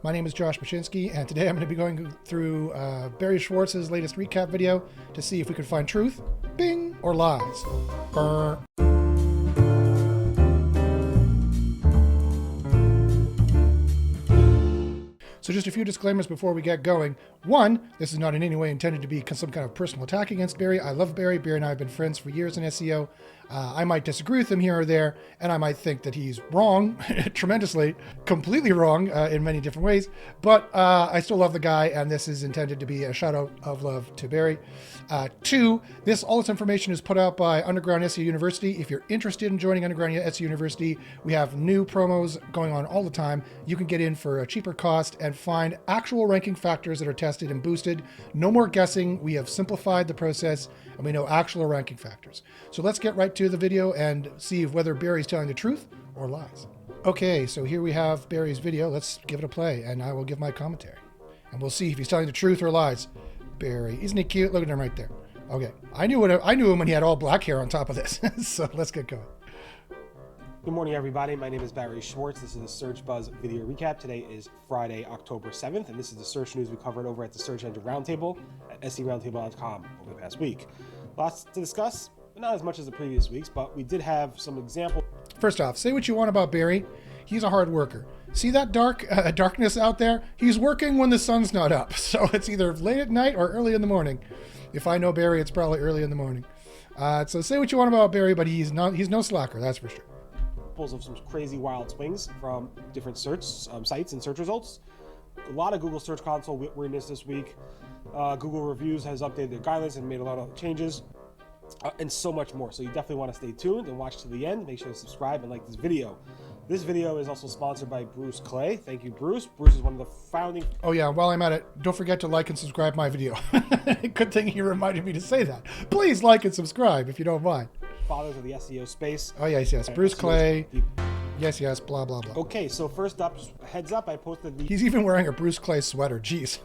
My name is Josh Baczynski, and today I'm going to be going through Barry Schwartz's latest recap video to see if we can find truth, bing, or lies. Brr. So just a few disclaimers before we get going. One, this is not in any way intended to be some kind of personal attack against Barry. I love Barry. Barry and I have been friends for years in SEO. I might disagree with him here or there, and I might think that he's wrong, tremendously, completely wrong in many different ways, but I still love the guy, and this is intended to be a shout out of love to Barry. Two, all this information is put out by Underground SEO University. If you're interested in joining Underground SEO University, we have new promos going on all the time. You can get in for a cheaper cost and find actual ranking factors that are tested and boosted. No more guessing. We have simplified the process, and we know actual ranking factors. So let's get right to the video and see whether Barry's telling the truth or lies. Okay, so here we have Barry's video. Let's give it a play, and I will give my commentary. And we'll see if he's telling the truth or lies. Barry, isn't he cute? Look at him right there. Okay, I knew him when he had all black hair on top of this. So let's get going. Good morning, everybody. My name is Barry Schwartz. This is the Search Buzz video recap. Today is Friday, October 7th, and this is the search news we covered over at the Search Engine Roundtable at SeRoundTable.com over the past week. Lots to discuss, but not as much as the previous weeks, but we did have some examples. First off, say what you want about Barry. He's a hard worker. See that darkness out there? He's working when the sun's not up. So it's either late at night or early in the morning. If I know Barry, it's probably early in the morning. So say what you want about Barry, but he's no slacker, that's for sure. Of some crazy wild swings from different search sites and search results. A lot of Google Search Console weirdness this week. Google Reviews has updated their guidelines and made a lot of changes, and so much more. So you definitely want to stay tuned and watch to the end. Make sure to subscribe and like this video. This video is also sponsored by Bruce Clay. Thank you, Bruce. Bruce is one of the founding... Oh yeah, while I'm at it, don't forget to like and subscribe my video. Good thing you reminded me to say that. Please like and subscribe if you don't mind. Fathers of the SEO space. Oh yes. Bruce Clay. Yes, blah, blah, blah. Okay, so first up, heads up, I posted the... He's even wearing a Bruce Clay sweater. Jeez.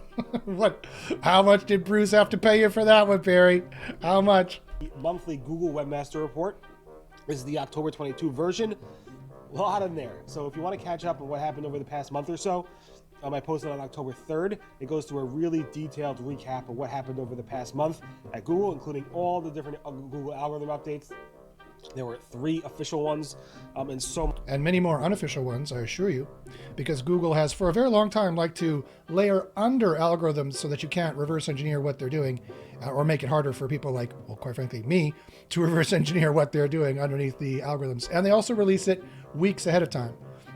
How much did Bruce have to pay you for that one, Barry? How much? Monthly Google Webmaster Report. This is the October 22 version. A lot in there. So if you want to catch up on what happened over the past month or so, I posted on October 3rd. It goes through a really detailed recap of what happened over the past month at Google, including all the different Google algorithm updates. There were 3 official ones, and many more unofficial ones, I assure you, because Google has for a very long time liked to layer under algorithms so that you can't reverse engineer what they're doing, or make it harder for people like, well, quite frankly, me, to reverse engineer what they're doing underneath the algorithms. And they also release it weeks ahead of time.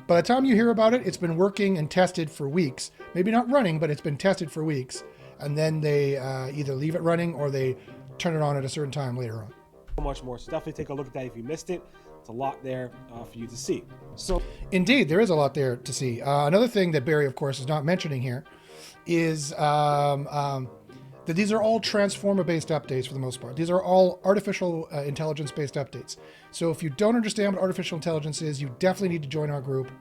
By the time you hear about it, it's been working and tested for weeks. Maybe not running, but it's been tested for weeks. And then they either leave it running or they turn it on at a certain time later on. So much more. So definitely take a look at that if you missed it. It's a lot there for you to see. So indeed, there is a lot there to see. Another thing that Barry, of course, is not mentioning here is that these are all transformer-based updates for the most part. These are all artificial intelligence-based updates. So if you don't understand what artificial intelligence is, you definitely need to join our group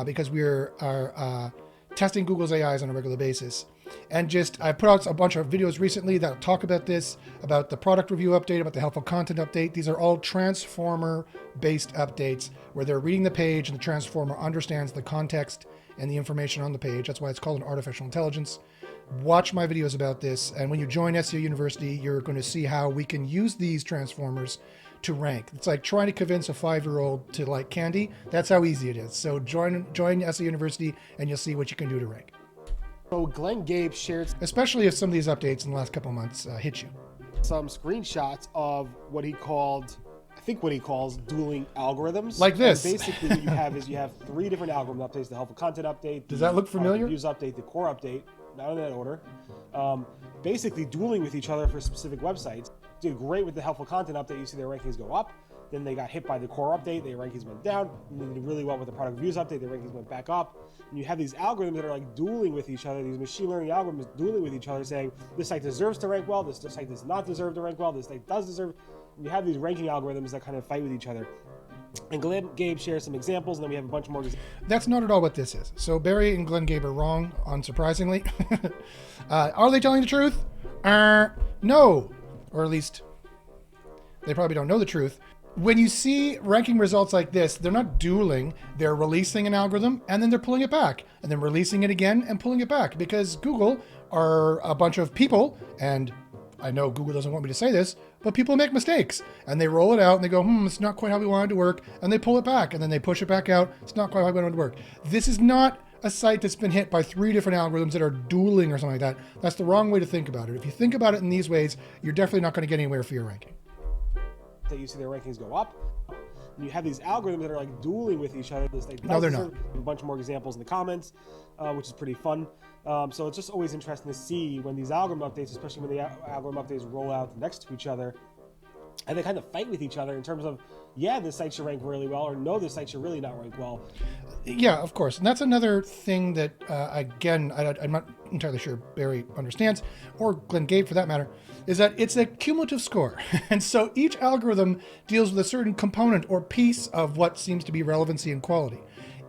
because we are testing Google's AIs on a regular basis. And I put out a bunch of videos recently that talk about this, about the product review update, about the helpful content update. These are all transformer-based updates where they're reading the page and the transformer understands the context and the information on the page. That's why it's called an artificial intelligence. Watch my videos about this, and when you join SEO University, you're going to see how we can use these transformers to rank. It's like trying to convince a 5-year-old to like candy. That's how easy it is. So join SEO University, and you'll see what you can do to rank. So Glenn Gabe shared, especially if some of these updates in the last couple of months hit you, some screenshots of what he calls dueling algorithms. Like this. And basically what you have 3 different algorithm updates: the helpful content update, does that look familiar? The views update, the core update, not in that order. Basically dueling with each other for specific websites. Did great with the helpful content update. You see their rankings go up. Then they got hit by the core update. Their rankings went down. And they did really well with the product reviews update. Their rankings went back up. And you have these algorithms that are like dueling with each other. These machine learning algorithms dueling with each other, saying this site deserves to rank well. This site does not deserve to rank well. This site does deserve. And you have these ranking algorithms that kind of fight with each other. And Glenn Gabe shares some examples, and then we have a bunch more. That's not at all what this is. So Barry and Glenn Gabe are wrong, unsurprisingly. Are they telling the truth? No. Or at least they probably don't know the truth. When you see ranking results like this, they're not dueling. They're releasing an algorithm and then they're pulling it back and then releasing it again and pulling it back, because Google are a bunch of people, and I know Google doesn't want me to say this, but people make mistakes and they roll it out and they go, it's not quite how we wanted it to work, and they pull it back and then they push it back out. It's not quite how we wanted it to work. This is not a site that's been hit by 3 different algorithms that are dueling or something like that. That's the wrong way to think about it. If you think about it in these ways, you're definitely not going to get anywhere for your ranking. That you see their rankings go up, and you have these algorithms that are like dueling with each other. There's like No, they're not. A bunch more examples in the comments, which is pretty fun. So it's just always interesting to see when these algorithm updates, especially when the algorithm updates roll out next to each other, and they kind of fight with each other in terms of, yeah, this site should rank really well, or no, this site should really not rank well. Yeah, of course. And that's another thing that, again, I'm not entirely sure Barry understands, or Glenn Gabe for that matter, is that it's a cumulative score. And so each algorithm deals with a certain component or piece of what seems to be relevancy and quality.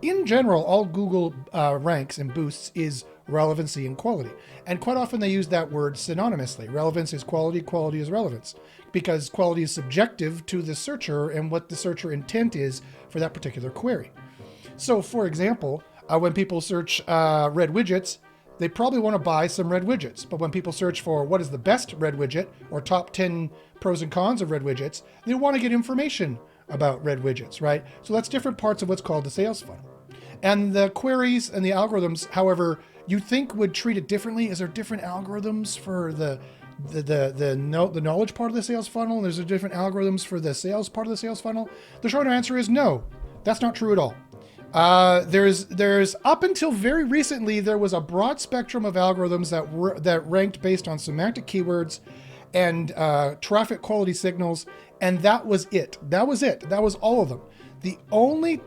In general, all Google ranks and boosts is relevancy and quality. And quite often they use that word synonymously. Relevance is quality, quality is relevance, because quality is subjective to the searcher and what the searcher intent is for that particular query. So, for example, when people search red widgets, they probably want to buy some red widgets. But when people search for what is the best red widget or top 10 pros and cons of red widgets, they want to get information about red widgets, right? So that's different parts of what's called the sales funnel. And the queries and the algorithms, however, you think would treat it differently. Is there different algorithms for the knowledge part of the sales funnel, and there's different algorithms for the sales part of the sales funnel? The short answer is no, that's not true at all. There's up until very recently, there was a broad spectrum of algorithms that ranked based on semantic keywords and traffic quality signals, and that was it. That was all of them. The only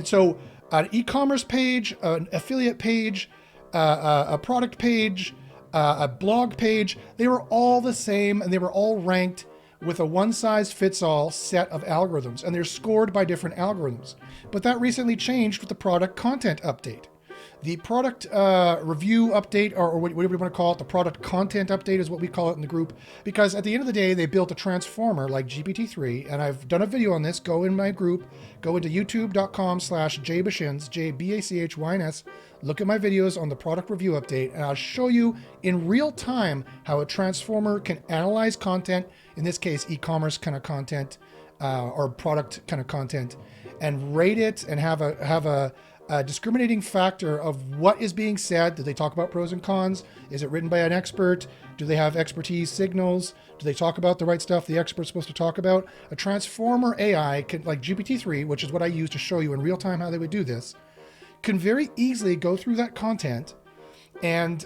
so an e-commerce page, an affiliate page, a product page, a blog page, they were all the same, and they were all ranked with a one-size-fits-all set of algorithms, and they're scored by different algorithms. But that recently changed with the product content update. The product review update, or whatever you want to call it, the product content update is what we call it in the group, because at the end of the day, they built a transformer like GPT-3, and I've done a video on this. Go in my group, go into youtube.com/jbachins, JBACHYNS, look at my videos on the product review update, and I'll show you in real time how a transformer can analyze content, in this case, e-commerce kind of content, or product kind of content, and rate it and have a discriminating factor of what is being said. Do they talk about pros and cons? Is it written by an expert? Do they have expertise signals? Do they talk about the right stuff the expert's supposed to talk about? A transformer AI, like GPT-3, which is what I use to show you in real time how they would do this, can very easily go through that content and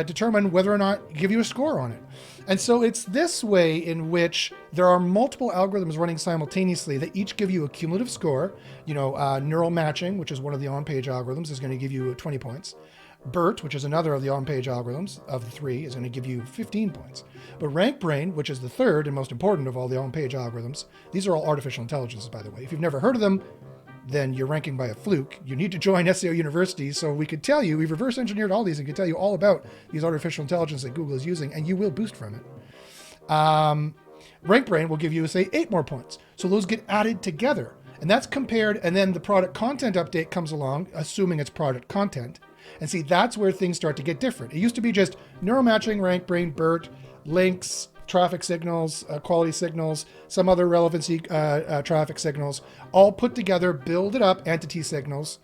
determine whether or not give you a score on it. And so it's this way in which there are multiple algorithms running simultaneously that each give you a cumulative score. Neural matching, which is one of the on-page algorithms, is going to give you 20 points. BERT, which is another of the on-page algorithms of the 3, is going to give you 15 points. But RankBrain, which is the third and most important of all the on-page algorithms, these are all artificial intelligences, by the way. If you've never heard of them, then you're ranking by a fluke. You need to join SEO University so we could tell you, we've reverse engineered all these and could tell you all about these artificial intelligence that Google is using, and you will boost from it. RankBrain will give you, say, 8 more points. So those get added together, and that's compared, and then the product content update comes along, assuming it's product content. And see, that's where things start to get different. It used to be just neural matching, RankBrain, BERT, links, traffic signals, quality signals, some other relevancy traffic signals, all put together, build it up, entity signals,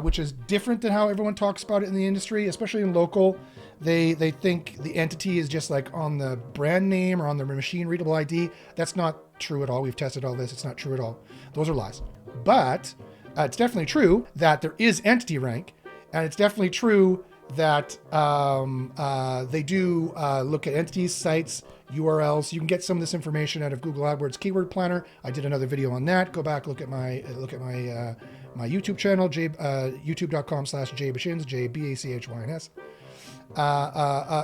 which is different than how everyone talks about it in the industry, especially in local. They think the entity is just like on the brand name or on the machine readable ID. That's not true at all. We've tested all this. It's not true at all. Those are lies. But it's definitely true that there is entity rank, and it's definitely true that they do look at entities, sites, URLs. You can get some of this information out of Google AdWords Keyword Planner. I did another video on that. Go back, look at my my YouTube channel, youtube.com/jbachins, JBACHYNS.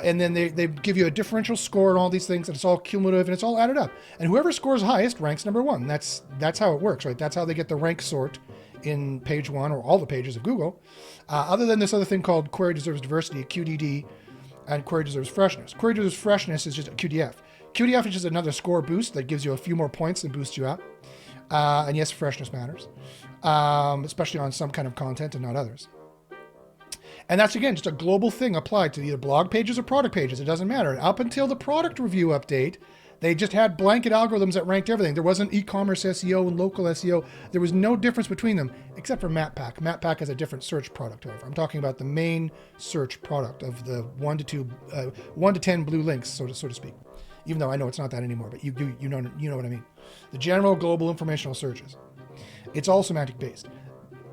And then they give you a differential score and all these things, and it's all cumulative and it's all added up. And whoever scores highest ranks number 1. That's how it works, right? That's how they get the rank sort in page 1 or all the pages of Google. Other than this other thing called Query Deserves Diversity, QDD, and Query Deserves Freshness. Query Deserves Freshness is just a QDF. QDF is just another score boost that gives you a few more points and boosts you up. And yes, freshness matters, especially on some kind of content and not others. And that's, again, just a global thing applied to either blog pages or product pages. It doesn't matter. Up until the product review update, they just had blanket algorithms that ranked everything. There wasn't e-commerce SEO and local SEO. There was no difference between them, except for MapPack. MapPack has a different search product, however. I'm talking about the main search product of the 1 to 10 blue links, so to speak. Even though I know it's not that anymore, but you know what I mean. The general global informational searches. It's all semantic based.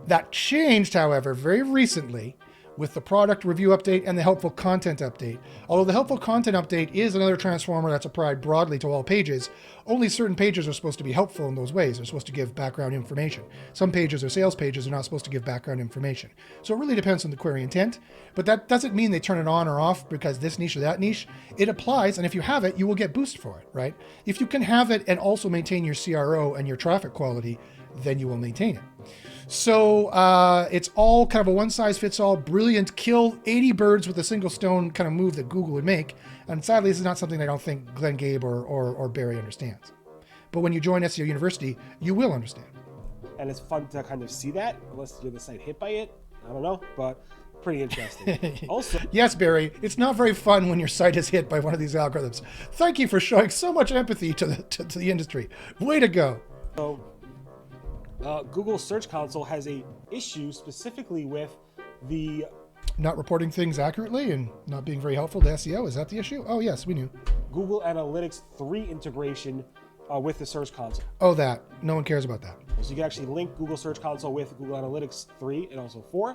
That changed, however, very recently with the product review update and the helpful content update. Although the helpful content update is another transformer that's applied broadly to all pages, only certain pages are supposed to be helpful in those ways. They're supposed to give background information. Some pages are sales pages, are not supposed to give background information. So it really depends on the query intent, but that doesn't mean they turn it on or off because this niche or that niche. It applies, and if you have it, you will get boost for it, right? If you can have it and also maintain your CRO and your traffic quality, then you will maintain it. So it's all kind of a one-size-fits-all, brilliant, kill 80 birds with a single stone kind of move that Google would make. And sadly, this is not something I don't think Glenn Gabe or Barry understands. But when you join SEO University, you will understand. And it's fun to kind of see that, unless you're the site hit by it. I don't know, but pretty interesting. Also, yes, Barry, it's not very fun when your site is hit by one of these algorithms. Thank you for showing so much empathy to the industry. Way to go. So, Google Search Console has a issue specifically with the not reporting things accurately and not being very helpful to SEO. Is that the issue? Oh, yes, we knew. Google Analytics 3 integration with the Search Console. Oh, that. No one cares about that. So you can actually link Google Search Console with Google Analytics 3 and also 4.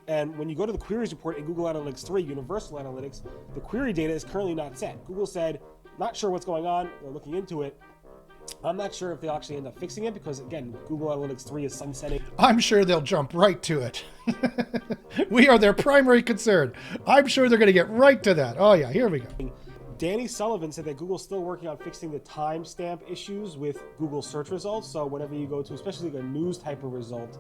And when you go to the queries report in Google Analytics 3, Universal Analytics, the query data is currently not set. Google said, not sure what's going on. They're looking into it. I'm not sure if they'll actually end up fixing it because, again, Google Analytics 3 is sunsetting. I'm sure they'll jump right to it. We are their primary concern. I'm sure they're going to get right to that. Oh, yeah, here we go. Danny Sullivan said that Google's still working on fixing the timestamp issues with Google search results. So whenever you go to, especially like a news type of result,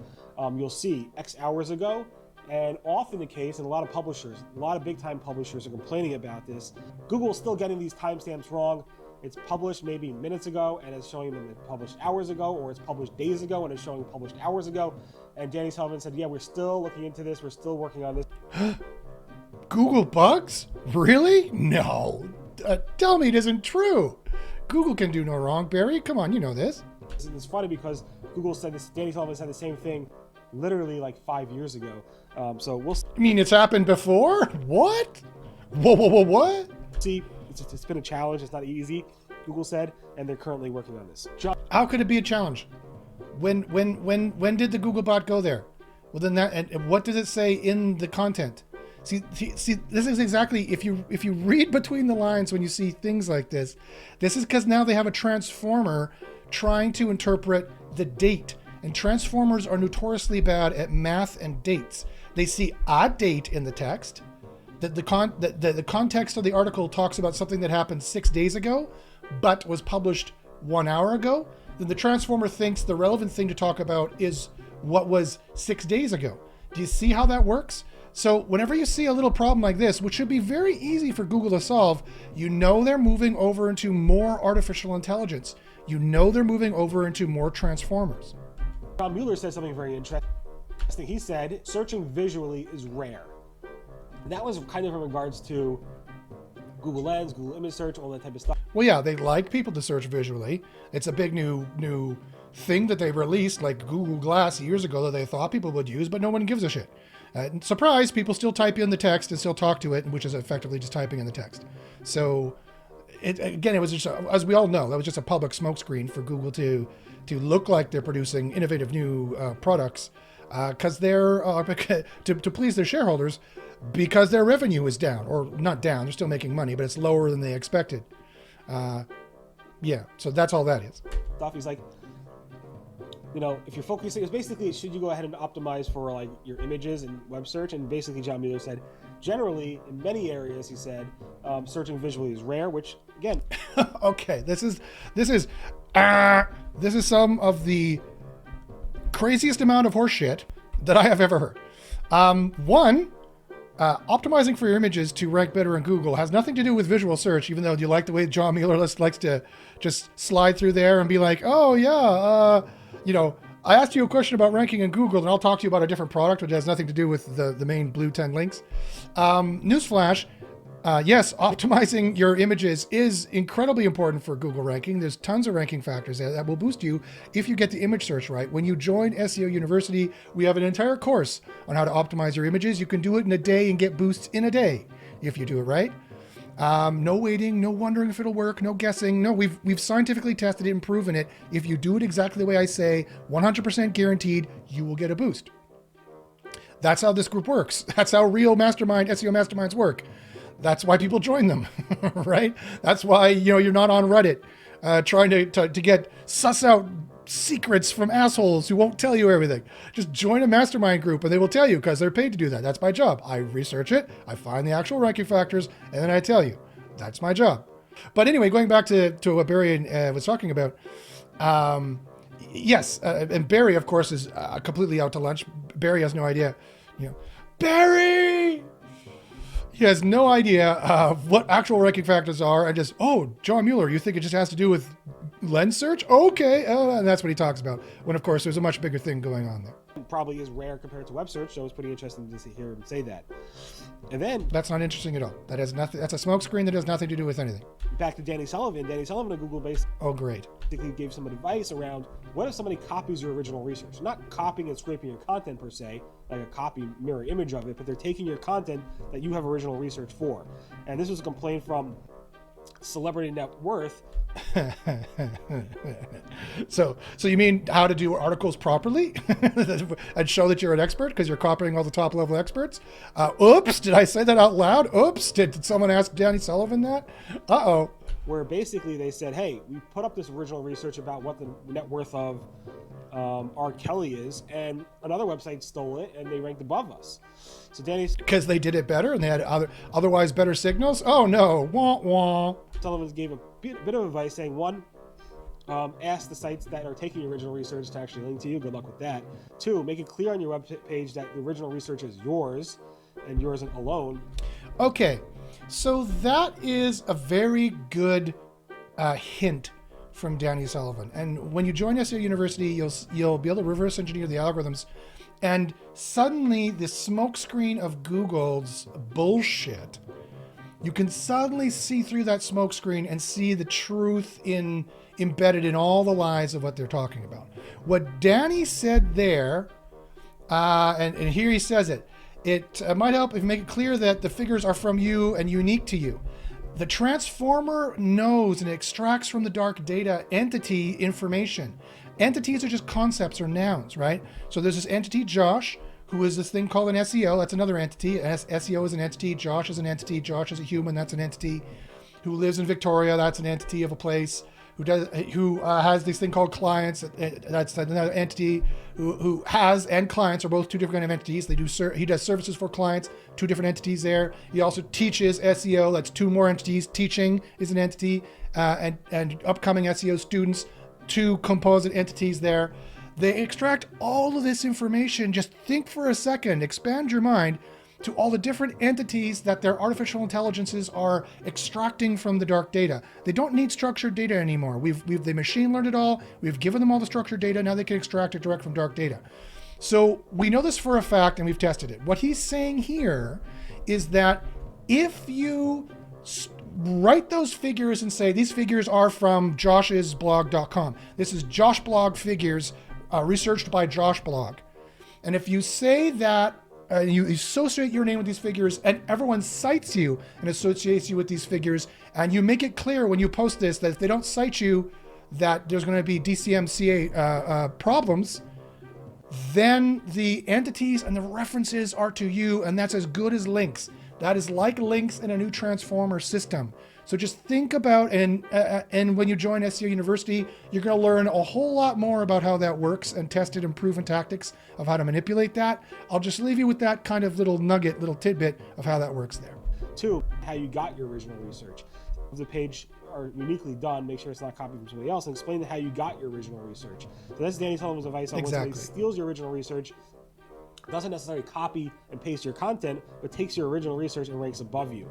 you'll see X hours ago. And often the case, and a lot of publishers, a lot of big time publishers are complaining about this. Google's still getting these timestamps wrong. It's published maybe minutes ago and it's showing them it published hours ago, or it's published days ago and it's showing published hours ago. And Danny Sullivan said, yeah, we're still looking into this. We're still working on this. Google bugs? Really? No. Tell me it isn't true. Google can do no wrong, Barry. Come on, you know this. It's funny because Google said this, Danny Sullivan said the same thing literally like 5 years ago. So we'll I mean, it's happened before? What? Whoa, what? See. It's been a challenge. It's not easy, Google said, and they're currently working on this. How could it be a challenge? When did the Google bot go there? Well, then that, and what does it say in the content? See, this is exactly, if you read between the lines when you see things like this is because now they have a transformer trying to interpret the date. And transformers are notoriously bad at math and dates. They see a date in the text. The context of the article talks about something that happened 6 days ago, but was published 1 hour ago. Then the transformer thinks the relevant thing to talk about is what was 6 days ago. Do you see how that works? So whenever you see a little problem like this, which should be very easy for Google to solve, you know they're moving over into more artificial intelligence. You know they're moving over into more transformers. John Mueller said something very interesting. He said, searching visually is rare. And that was kind of in regards to Google Lens, Google Image Search, all that type of stuff. Well, yeah, they like people to search visually. It's a big new thing that they released, like Google Glass years ago, that they thought people would use, but no one gives a shit. Surprise, people still type in the text and still talk to it, which is effectively just typing in the text. So, it was just, as we all know, that was just a public smokescreen for Google to look like they're producing innovative new products, because they're to please their shareholders, because their revenue is down, or not down. They're still making money, but it's lower than they expected. Yeah, so that's all that is. He's like, if you're focusing, it's basically, should you go ahead and optimize for like your images and web search? And basically, John Mueller said, generally, in many areas, he said, searching visually is rare. Which again, okay, this is some of the craziest amount of horse shit that I have ever heard. One, Optimizing for your images to rank better in Google has nothing to do with visual search, even though you like the way John Mueller likes to just slide through there and be like, oh, yeah, I asked you a question about ranking in Google, and I'll talk to you about a different product, which has nothing to do with the main blue 10 links. Newsflash, yes, optimizing your images is incredibly important for Google ranking. There's tons of ranking factors that will boost you if you get the image search right. When you join SEO University, we have an entire course on how to optimize your images. You can do it in a day and get boosts in a day if you do it right. No waiting, no wondering if it'll work, no guessing. No, we've scientifically tested it and proven it. If you do it exactly the way I say, 100% guaranteed, you will get a boost. That's how this group works. That's how real mastermind SEO masterminds work. That's why people join them, right? That's why, you're not on Reddit trying to get suss out secrets from assholes who won't tell you everything. Just join a mastermind group and they will tell you because they're paid to do that. That's my job. I research it, I find the actual ranking factors, and then I tell you. That's my job. But anyway, going back to what Barry was talking about, yes, and Barry, of course, is completely out to lunch. Barry has no idea. Barry! He has no idea what actual ranking factors are, and just, John Mueller, you think it just has to do with lens search? Okay, and that's what he talks about, when of course there's a much bigger thing going on there. It probably is rare compared to web search, so it's pretty interesting to hear him say that. And then... That's not interesting at all. That has nothing. That's a smokescreen that has nothing to do with anything. Back to Danny Sullivan. Danny Sullivan, a Google-based... Oh, great. Basically gave some advice around what if somebody copies your original research? Not copying and scraping your content per se, like a copy mirror image of it, but they're taking your content that you have original research for. And this was a complaint from Celebrity Net Worth. So you mean how to do articles properly and show that you're an expert because you're copying all the top level experts? Oops, did I say that out loud? Oops, did someone ask Danny Sullivan that? Uh-oh. Where basically they said, hey, we put up this original research about what the net worth of R. Kelly is, and another website stole it and they ranked above us. So Danny's... Because they did it better and they had otherwise better signals? Oh no, wah wah. Sullivan gave a bit of advice saying, one, ask the sites that are taking your original research to actually link to you. Good luck with that. Two, make it clear on your web page that the original research is yours and yours alone. Okay, so that is a very good hint from Danny Sullivan. And when you join SEO University, you'll be able to reverse engineer the algorithms. And suddenly the smokescreen of Google's bullshit, you can suddenly see through that smokescreen and see the truth embedded in all the lies of what they're talking about. What Danny said there, and here he says it, it might help if you make it clear that the figures are from you and unique to you. The transformer knows and extracts from the dark data entity information. Entities are just concepts or nouns, right? So there's this entity, Josh, who is this thing called an SEO. That's another entity. SEO is an entity. Josh is an entity. Josh is a human. That's an entity. Who lives in Victoria. That's an entity of a place. Who has this thing called clients. That's another entity. Who has and clients are both two different kind of entities. He does services for clients. Two different entities there. He also teaches SEO. That's two more entities. Teaching is an entity, and upcoming SEO students, two composite entities there. They extract all of this information. Just think for a second, expand your mind to all the different entities that their artificial intelligences are extracting from the dark data. They don't need structured data anymore. They machine learned it all. We've given them all the structured data. Now they can extract it direct from dark data. So we know this for a fact and we've tested it. What he's saying here is that if you write those figures and say, these figures are from joshsblog.com. This is Josh Blog figures, researched by Josh Blog. And if you say that, you associate your name with these figures and everyone cites you and associates you with these figures, and you make it clear when you post this that if they don't cite you, that there's going to be DCMCA problems, then the entities and the references are to you, and that's as good as links. That is like links in a new transformer system. So just think about, and when you join SEO University, you're going to learn a whole lot more about how that works and tested and proven tactics of how to manipulate that. I'll just leave you with that kind of little nugget, little tidbit of how that works there. Two, how you got your original research. If the page are uniquely done, make sure it's not copied from somebody else, and explain how you got your original research. So that's Danny Sullivan's advice on when somebody steals your original research. doesn't necessarily copy and paste your content, but takes your original research and ranks above you.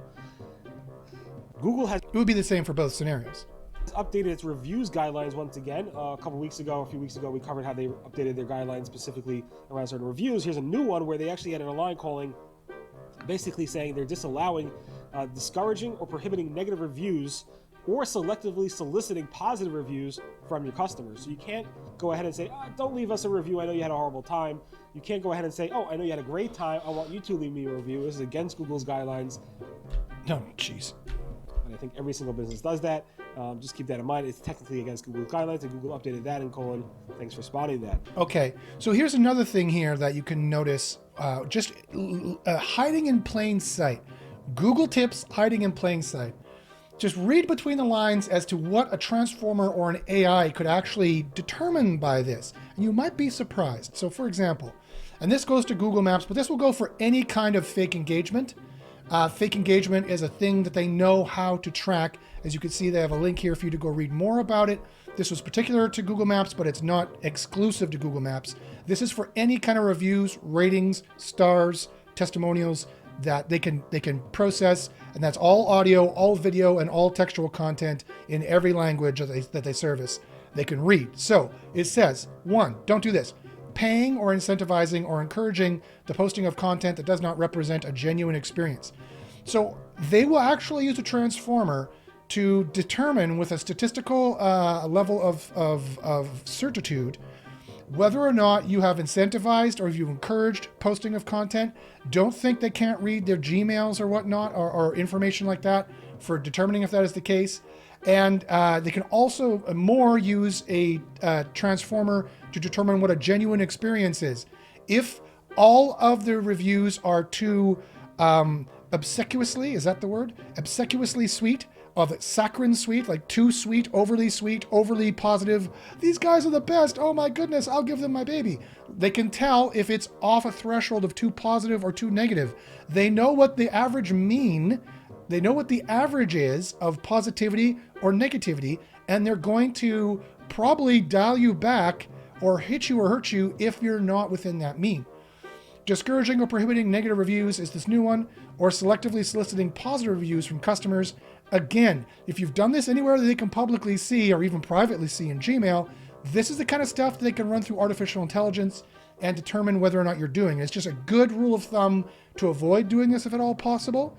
Google has It would be the same for both scenarios. updated its reviews guidelines once again. A few weeks ago, we covered how they updated their guidelines specifically around certain reviews. Here's a new one where they actually added a line calling, basically saying they're disallowing, discouraging or prohibiting negative reviews or selectively soliciting positive reviews from your customers. So you can't go ahead and say, don't leave us a review, I know you had a horrible time. You can't go ahead and say, I know you had a great time, I want you to leave me a review. This is against Google's guidelines. No, jeez. And I think every single business does that. Just keep that in mind. It's technically against Google's guidelines, and Google updated that in colon. Thanks for spotting that. Okay, so here's another thing here that you can notice, just hiding in plain sight. Google tips hiding in plain sight. Just read between the lines as to what a transformer or an AI could actually determine by this, and you might be surprised. So for example, and this goes to Google Maps, but this will go for any kind of fake engagement. Fake engagement is a thing that they know how to track. As you can see, they have a link here for you to go read more about it. This was particular to Google Maps, but it's not exclusive to Google Maps. This is for any kind of reviews, ratings, stars, testimonials that they can process, and that's all audio, all video, and all textual content in every language that they service. They can read. So it says, 1, don't do this. Paying or incentivizing or encouraging the posting of content that does not represent a genuine experience. So they will actually use a transformer to determine with a statistical level of certitude whether or not you have incentivized or if you've encouraged posting of content. Don't think they can't read their Gmails or whatnot or information like that for determining if that is the case. And they can also more use a transformer to determine what a genuine experience is. If all of the reviews are too obsequiously, is that the word? Obsequiously sweet, of saccharine sweet, like too sweet, overly positive. These guys are the best. Oh my goodness, I'll give them my baby. They can tell if it's off a threshold of too positive or too negative. They know what the average mean. They know what the average is of positivity or negativity, and they're going to probably dial you back or hit you or hurt you if you're not within that mean. Discouraging or prohibiting negative reviews is this new one, or selectively soliciting positive reviews from customers. Again, if you've done this anywhere that they can publicly see or even privately see in Gmail, this is the kind of stuff that they can run through artificial intelligence and determine whether or not you're doing. It's just a good rule of thumb to avoid doing this if at all possible.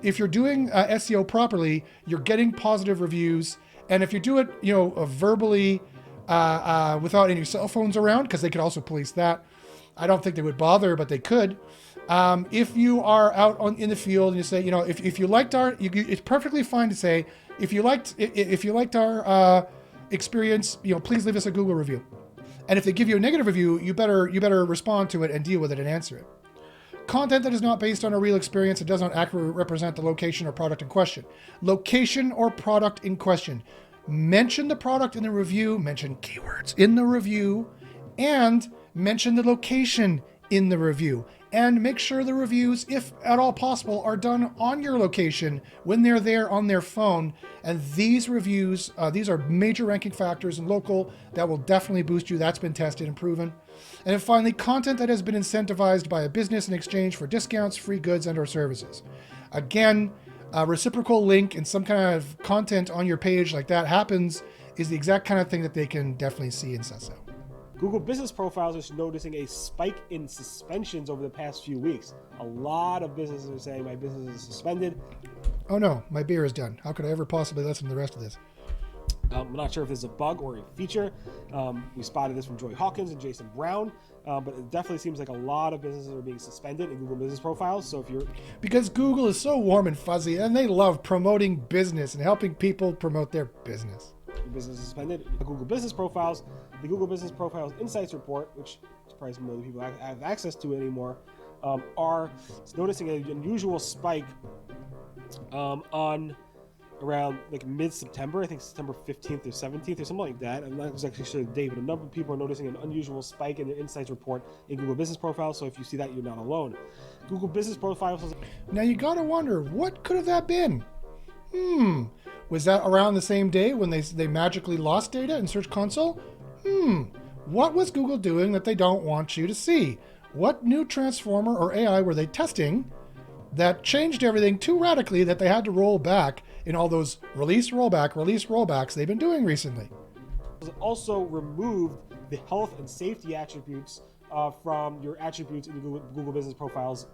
If you're doing SEO properly, you're getting positive reviews. And if you do it, verbally, without any cell phones around, because they could also police that. I don't think they would bother, but they could. If you are out in the field and you say, if you liked it's perfectly fine to say, if you liked our experience, please leave us a Google review. And if they give you a negative review, you better respond to it and deal with it and answer it. Content that is not based on a real experience and does not accurately represent the location or product in question. Location or product in question. Mention the product in the review, mention keywords in the review, and mention the location in the review. And make sure the reviews, if at all possible, are done on your location when they're there on their phone. And these reviews, these are major ranking factors in local that will definitely boost you. That's been tested and proven. And then finally, content that has been incentivized by a business in exchange for discounts, free goods, and or services. Again, a reciprocal link and some kind of content on your page like that happens is the exact kind of thing that they can definitely see and suss out. Google Business Profiles are noticing a spike in suspensions over the past few weeks. A lot of businesses are saying my business is suspended. Oh no, my beer is done. How could I ever possibly listen to the rest of this? I'm not sure if this is a bug or a feature. We spotted this from Joy Hawkins and Jason Brown, but it definitely seems like a lot of businesses are being suspended in Google Business Profiles. So if you're... Because Google is so warm and fuzzy, and they love promoting business and helping people promote their business. Your business is suspended. Google Business Profiles, the Google Business Profiles Insights Report, which surprisingly more people have access to anymore, are noticing an unusual spike on around like mid-September. I think September 15th or 17th or something like that. I'm not exactly sure the date, but a number of people are noticing an unusual spike in the Insights Report in Google Business Profiles. So if you see that, you're not alone. Google Business Profiles. Now you gotta wonder, what could have that been? Was that around the same day when they magically lost data in Search Console? What was Google doing that they don't want you to see? What new transformer or AI were they testing that changed everything too radically that they had to roll back in all those release rollbacks they've been doing recently? Also removed the health and safety attributes from your attributes in the Google Business Profiles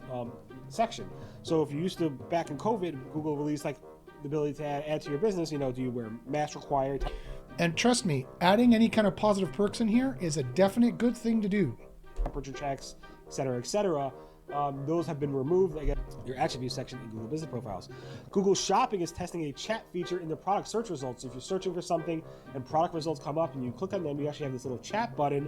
section. So if you used to, back in COVID, Google released like the ability to add to your business, do you wear mask required? And trust me, adding any kind of positive perks in here is a definite good thing to do. Temperature checks, etc., etc. Those have been removed. Again, your attributes section in Google Business Profiles. Google Shopping is testing a chat feature in the product search results. So if you're searching for something and product results come up and you click on them, you actually have this little chat button,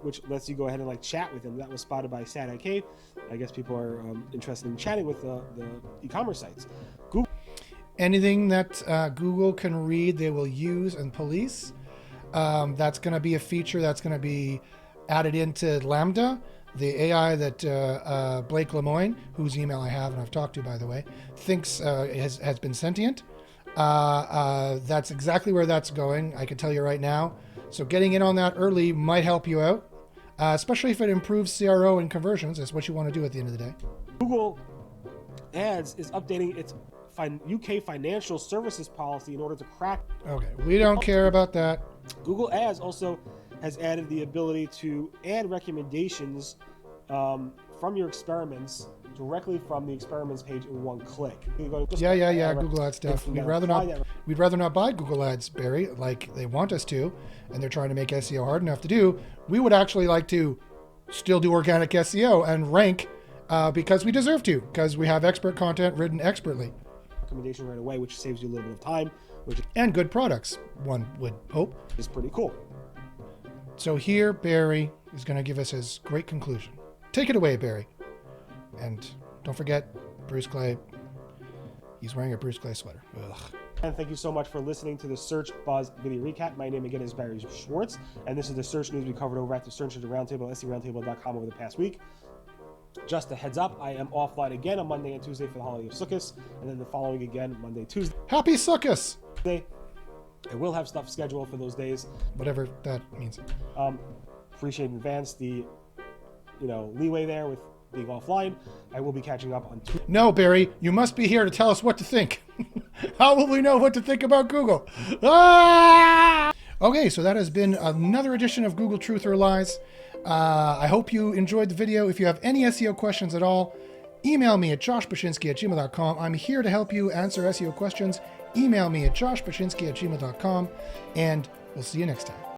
which lets you go ahead and like chat with them. That was spotted by Sad Cave. I guess people are interested in chatting with the e-commerce sites. Google. Anything that Google can read, they will use and police. That's going to be a feature that's going to be added into Lambda, the AI that Blake Lemoine, whose email I have and I've talked to, by the way, thinks has been sentient. That's exactly where that's going. I can tell you right now. So getting in on that early might help you out, especially if it improves CRO and conversions. That's what you want to do at the end of the day. Google Ads is updating its UK financial services policy in order to crack. Okay, we don't care about that. Google Ads also has added the ability to add recommendations from your experiments directly from the experiments page in one click. Yeah, Google Ads stuff. We'd rather not buy Google Ads, Barry, like they want us to, and they're trying to make SEO hard enough to do. We would actually like to still do organic SEO and rank because we deserve to, because we have expert content written expertly. Recommendation right away, which saves you a little bit of time, and good products, one would hope. Is pretty cool. So here, Barry is going to give us his great conclusion. Take it away, Barry. And don't forget, Bruce Clay. He's wearing a Bruce Clay sweater. Ugh. And thank you so much for listening to the Search Buzz video recap. My name again is Barry Schwartz, and this is the search news we covered over at the Search Engine Roundtable, SeRoundTable.com over the past week. Just a heads up, I am offline again on Monday and Tuesday for the holiday of Sukkot, and then the following again, Monday, Tuesday. Happy Sukkot! I will have stuff scheduled for those days. Whatever that means. Appreciate in advance the, leeway there with being offline. I will be catching up on Tuesday. No, Barry, you must be here to tell us what to think. How will we know what to think about Google? Ah! Okay, so that has been another edition of Google Truth or Lies. I hope you enjoyed the video. If you have any SEO questions at all, email me at joshbachynski@gmail.com. I'm here to help you answer SEO questions. Email me at joshbachynski@gmail.com, and we'll see you next time.